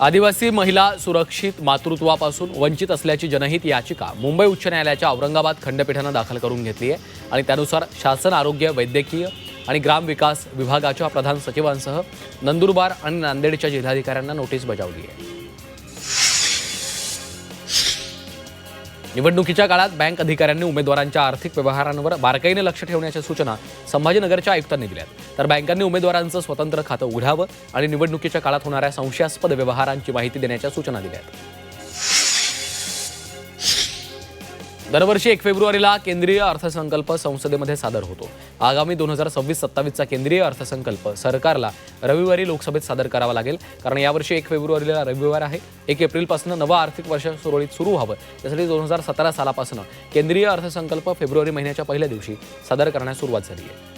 आदिवासी महिला सुरक्षित मातृत्वापासून वंचित असल्याची जनहित याचिका मुंबई उच्च न्यायालयाच्या औरंगाबाद खंडपीठानं दाखल करून घेतली आहे आणि त्यानुसार शासन, आरोग्य, वैद्यकीय आणि ग्रामविकास विभागाच्या प्रधान सचिवांसह नंदुरबार आणि नांदेडच्या जिल्हाधिकाऱ्यांना नोटीस बजावली आहे। निवडणुकीच्या काळात बँक अधिकाऱ्यांनी उमेदवारांच्या आर्थिक व्यवहारांवर बारकाईने लक्ष ठेवण्याच्या सूचना संभाजीनगरच्या आयुक्तांनी दिल्यात। तर बँकांनी उमेदवारांचं स्वतंत्र खातं उघडावं आणि निवडणुकीच्या काळात होणाऱ्या संशयास्पद व्यवहारांची माहिती देण्याच्या सूचना दिल्यात। दरवर्षी 1 फेब्रुवारीला केंद्रीय अर्थसंकल्प संसदेमध्ये सादर होतो। आगामी 2026-27चा केंद्रीय अर्थसंकल्प सरकारला रविवारी लोकसभेत सादर करावा लागेल, कारण यावर्षी 1 फेब्रुवारीला रविवार आहे। 1 एप्रिलपासून नवं आर्थिक वर्ष सुरळीत सुरू व्हावं यासाठी 2017 सालापासून केंद्रीय अर्थसंकल्प फेब्रुवारी महिन्याच्या पहिल्या दिवशी सादर करण्यास सुरुवात झाली आहे।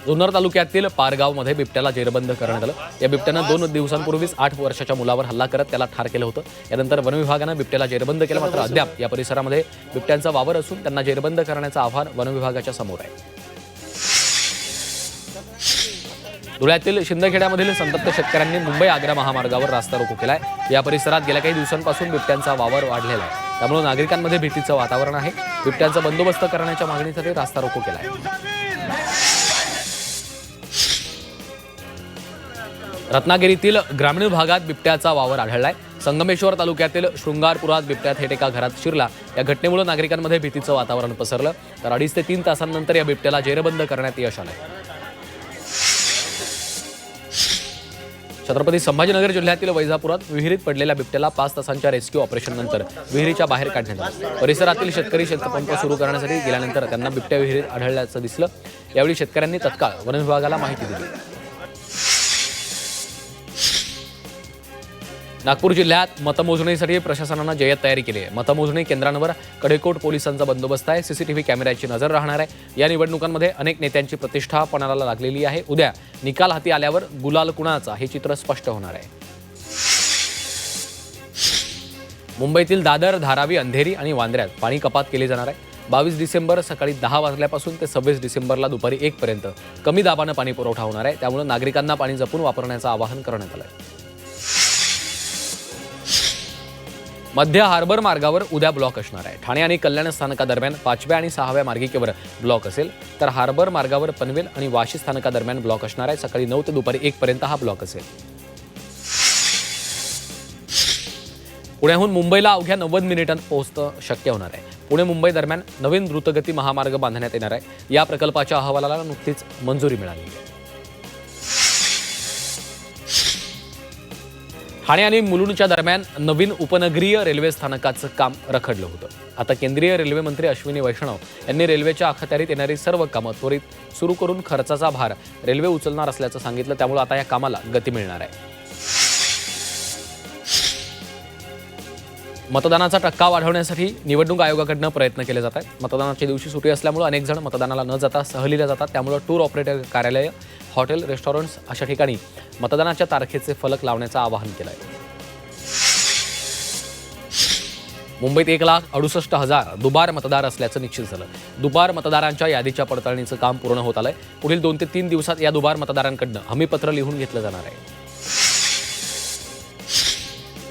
जुन्नर तालुक्यातील पारगावमध्ये बिबट्याला जेरबंद करण्यात आलं। या बिबट्यानं 2 दिवसांपूर्वीच 8 वर्षाच्या मुलावर हल्ला करत त्याला ठार केलं होतं। यानंतर वन विभागानं बिबट्याला जेरबंद केलं, मात्र अद्याप या परिसरामध्ये बिबट्यांचा वावर असून त्यांना जेरबंद करण्याचं आव्हान वन विभागाच्या समोर आहे। धुळ्यातील शिंदखेड्यामधील संतप्त शेतकऱ्यांनी मुंबई-आग्रा महामार्गावर रास्ता रोको केलाय। या परिसरात गेल्या काही दिवसांपासून बिबट्यांचा वावर वाढलेला आहे, त्यामुळे नागरिकांमध्ये भीतीचं वातावरण आहे। बिबट्यांचा बंदोबस्त करण्याच्या मागणीसाठी रास्ता रोको केलाय। रत्नागिरीतील ग्रामीण भागात बिबट्याचा वावर आढळलाय। संगमेश्वर तालुक्यातील शृंगारपुरात बिबट्या थेट एका घरात शिरला। या घटनेमुळे नागरिकांमध्ये भीतीचं वातावरण पसरलं, तर 2.5 ते 3 तासांनंतर या बिबट्याला जेरबंद करण्यात यश आलंय। छत्रपती संभाजीनगर जिल्ह्यातील वैजापुरात विहिरीत पडलेल्या बिबट्याला 5 तासांच्या रेस्क्यू ऑपरेशननंतर विहिरीच्या बाहेर काढण्यात आलं। परिसरातील शेतकरी शेतपंप सुरू करण्यासाठी गेल्यानंतर त्यांना बिबट्या विहिरीत आढळल्याचं दिसलं। यावेळी शेतकऱ्यांनी तत्काळ वन विभागाला माहिती दिली। नागपूर जिल्ह्यात मतमोजणीसाठी प्रशासनानं जय्यत तयारी केली आहे। मतमोजणी केंद्रांवर कडेकोट पोलिसांचा बंदोबस्त आहे। सीसीटीव्ही कॅमेऱ्याची नजर राहणार आहे। या निवडणुकांमध्ये अनेक नेत्यांची प्रतिष्ठा पणाला लागलेली आहे। उद्या निकाल हाती आल्यावर गुलाल कुणाचा हे चित्र स्पष्ट होणार आहे। मुंबईतील दादर, धारावी, अंधेरी आणि वांद्र्यात पाणी कपात केली जाणार आहे। 22 डिसेंबर सकाळी 10 वाजल्यापासून ते 26 डिसेंबरला दुपारी 1 पर्यंत कमी दाबानं पाणी पुरवठा होणार आहे। त्यामुळे नागरिकांना पाणी जपून वापरण्याचं आवाहन करण्यात आलं आहे। मध्य हार्बर मार्गावर उद्या ब्लॉक असणार आहे। ठाणे आणि कल्याण स्थानकादरम्यान 5व्या आणि 6व्या मार्गिकेवर ब्लॉक असेल, तर हार्बर मार्गावर पनवेल आणि वाशी स्थानकादरम्यान ब्लॉक असणार आहे। सकाळी 9 ते दुपारी 1 पर्यंत हा ब्लॉक असेल। पुण्याहून मुंबईला अवघ्या 90 मिनिटांत पोहोचणं शक्य होणार आहे। पुणे मुंबई दरम्यान नवीन द्रुतगती महामार्ग बांधण्यात येणार आहे। या प्रकल्पाच्या अहवालाला नुकतीच मंजुरी मिळाली आहे। ठाणे आणि मुलुंडच्या दरम्यान नवीन उपनगरीय रेल्वे स्थानकाचं काम रखडलं होतं। आता केंद्रीय रेल्वे मंत्री अश्विनी वैष्णव यांनी रेल्वेच्या अखत्यारीत येणारी सर्व कामं त्वरित सुरू करून खर्चाचा भार रेल्वे उचलणार असल्याचं सांगितलं। त्यामुळे आता या कामाला गती मिळणार आहे। मतदानाचा टक्का वाढवण्यासाठी निवडणूक आयोगाकडून प्रयत्न केले जात आहेत। मतदानाच्या दिवशी सुट्टी असल्यामुळे अनेक जण मतदानाला न जाता सहलीला जातात। त्यामुळे टूर ऑपरेटर कार्यालय, हॉटेल, रेस्टॉरंट्स अशा ठिकाणी मतदानाच्या तारखेचे फलक लावण्याचं आवाहन केलं आहे। मुंबईत 1,68,000 दुबार मतदार असल्याचं निश्चित झालं। दुबार मतदारांच्या यादीच्या पडताळणीचं काम पूर्ण होत आलंय। पुढील 2 ते 3 दिवसात या दुबार मतदारांकडून हमीपत्र लिहून घेतलं जाणार आहे।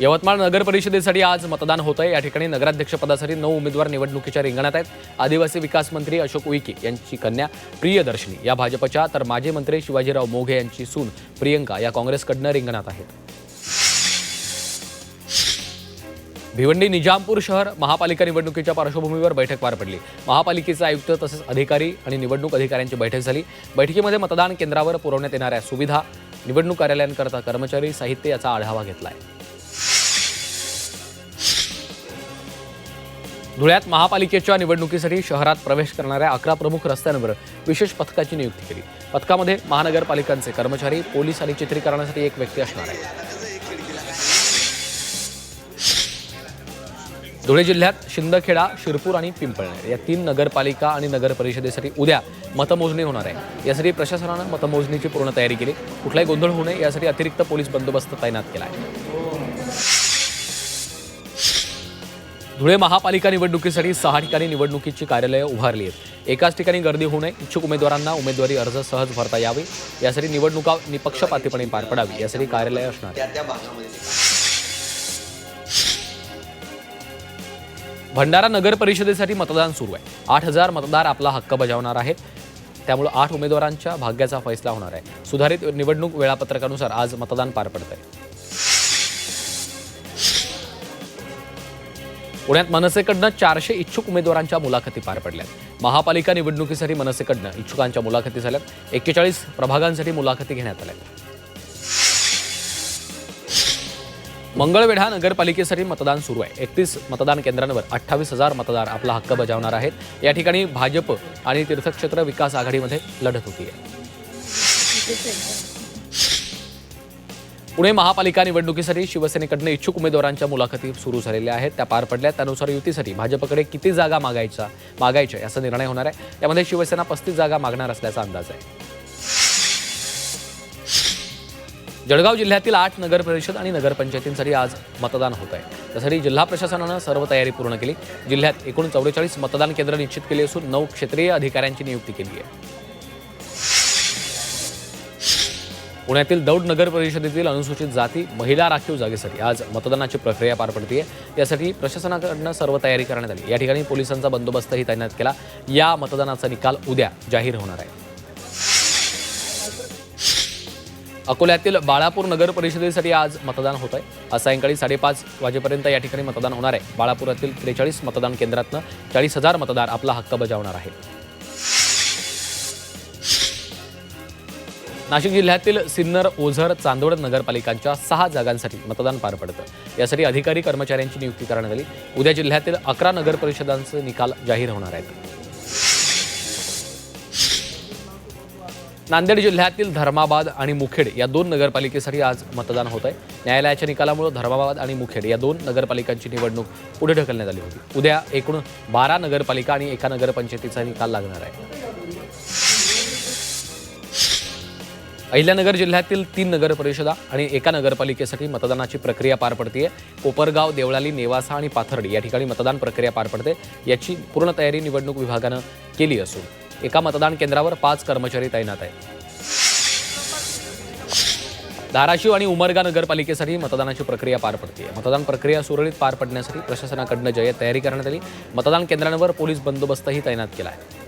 यवतमाळ नगर परिषदेसाठी आज मतदान होत आहे। या ठिकाणी नगराध्यक्षपदासाठी 9 उमेदवार निवडणुकीच्या रिंगणात आहेत। आदिवासी विकास मंत्री अशोक उईके यांची कन्या प्रियदर्शनी या भाजपच्या, तर माजी मंत्री शिवाजीराव मोघे यांची सून प्रियंका या काँग्रेसकडनं रिंगणात आहेत। भिवंडी निजामपूर शहर महापालिका निवडणुकीच्या पार्श्वभूमीवर बैठक पार पडली। महापालिकेचे आयुक्त तसेच अधिकारी आणि निवडणूक अधिकाऱ्यांची बैठक झाली। बैठकीमध्ये मतदान केंद्रावर पुरवण्यात येणाऱ्या सुविधा, निवडणूक कार्यालयांकरता कर्मचारी, साहित्य याचा आढावा घेतला आहे। धुळ्यात महापालिकेच्या निवडणुकीसाठी शहरात प्रवेश करणाऱ्या 11 प्रमुख रस्त्यांवर विशेष पथकाची नियुक्ती केली। पथकामध्ये महानगरपालिकांचे कर्मचारी, पोलीस आणि चित्रीकरणासाठी 1 व्यक्ती असणार आहे। धुळे जिल्ह्यात शिंदखेडा, शिरपूर आणि पिंपळनेर या 3 नगरपालिका आणि नगर परिषदेसाठी उद्या मतमोजणी होणार आहे। यासाठी प्रशासनानं मतमोजणीची पूर्ण तयारी केली। कुठलाही गोंधळ होऊ नये यासाठी अतिरिक्त पोलीस बंदोबस्त तैनात केला आहे। धुळे महापालिका निवडणुकीसाठी 6 ठिकाणी निवडणुकीची कार्यालये उभारली आहेत. एकाच ठिकाणी गर्दी होऊ नये, इच्छुक उमेदवारांना उमेदवारी अर्ज सहज भरता यावे, यासाठी निवडणुका निपक्षपातीपणे पार पडावी, यासाठी कार्यालय असणार आहे. भंडारा नगर परिषदेसाठी मतदान सुरू आहे. 8,000 मतदार आपला हक्क बजावणार आहेत. त्यामुळे 8 उमेदवारांच्या भाग्याचा फैसला होणार आहे. सुधारित निवडणूक वेळापत्रकानुसार आज मतदान पार पडत आहे. पुण्यात मनसेकडनं 400 इच्छुक उमेदवारांच्या मुलाखती पार पडल्यात. महापालिका निवडणुकीसाठी मनसेकडनं इच्छुकांच्या मुलाखती झाल्यात. 41 प्रभागांसाठी मुलाखती घेण्यात आल्या. मंगळवेढा नगरपालिकेसाठी मतदान सुरू आहे. 31 मतदान केंद्रांवर 28,000 मतदार आपला हक्क बजावणार आहेत. या ठिकाणी भाजप आणि तीर्थक्षेत्र विकास आघाडीमध्ये लढत होती आहे. पुणे महापालिका निवडणुकीसाठी शिवसेनेकडनं इच्छुक उमेदवारांच्या मुलाखती सुरू झालेल्या आहेत. त्या पार पडल्या. त्यानुसार युतीसाठी भाजपकडे किती जागा मागायच्या याचा निर्णय होणार आहे. यामध्ये शिवसेना 35 जागा मागणार असल्याचा अंदाज आहे. जळगाव जिल्ह्यातील 8 नगर परिषद आणि नगरपंचायतींसाठी आज मतदान होत आहे. त्यासाठी जिल्हा प्रशासनानं सर्व तयारी पूर्ण केली. जिल्ह्यात एकूण 44 मतदान केंद्र निश्चित केली असून 9 क्षेत्रीय अधिकाऱ्यांची नियुक्ती केली आहे. पुण्यातील दौंड नगर परिषदेतील अनुसूचित जाती महिला राखीव जागेसाठी आज मतदानाची प्रक्रिया पार पडते. यासाठी प्रशासनाकडून सर्व तयारी करण्यात आली. या ठिकाणी पोलिसांचा बंदोबस्तही तैनात केला. या मतदानाचा निकाल उद्या जाहीर होणार आहे. अकोल्यातील बाळापूर नगर परिषदेसाठी आज मतदान होत आहे. आज सायंकाळी 5:30 वाजेपर्यंत या ठिकाणी मतदान होणार आहे. बाळापुरातील 43 मतदान केंद्रातनं 40,000 मतदार आपला हक्क बजावणार आहेत. नाशिक जिल्ह्यातील सिन्नर, ओझर, चांदवड नगरपालिकांच्या 6 जागांसाठी मतदान पार पडतं. यासाठी अधिकारी कर्मचाऱ्यांची नियुक्ती करण्यात आली. उद्या जिल्ह्यातील 11 नगर परिषदांचे निकाल जाहीर होणार आहेत. नांदेड जिल्ह्यातील धर्माबाद आणि मुखेड या 2 नगरपालिकेसाठी आज मतदान होत आहे. न्यायालयाच्या निकालामुळे धर्माबाद आणि मुखेड या 2 नगरपालिकांची निवडणूक पुढे ढकलण्यात आली होती. उद्या एकूण 12 नगरपालिका आणि एका नगरपंचायतीचा निकाल लागणार आहे. अहिल्यानगर जिल्ह्यातील 3 नगर परिषदा आणि एका नगरपालिकेसाठी मतदानाची प्रक्रिया पार पडते. कोपरगाव, देवळाली, नेवासा आणि पाथर्डी या ठिकाणी मतदान प्रक्रिया पार पडते. याची पूर्ण तयारी निवडणूक विभागानं केली असून एका मतदान केंद्रावर 5 कर्मचारी तैनात आहेत. धाराशिव आणि उमरगा नगरपालिकेसाठी मतदानाची प्रक्रिया पार पडते. मतदान प्रक्रिया सुरळीत पार पडण्यासाठी प्रशासनाकडून तयारी करण्यात आली. मतदान केंद्रांवर पोलीस बंदोबस्तही तैनात केला आहे.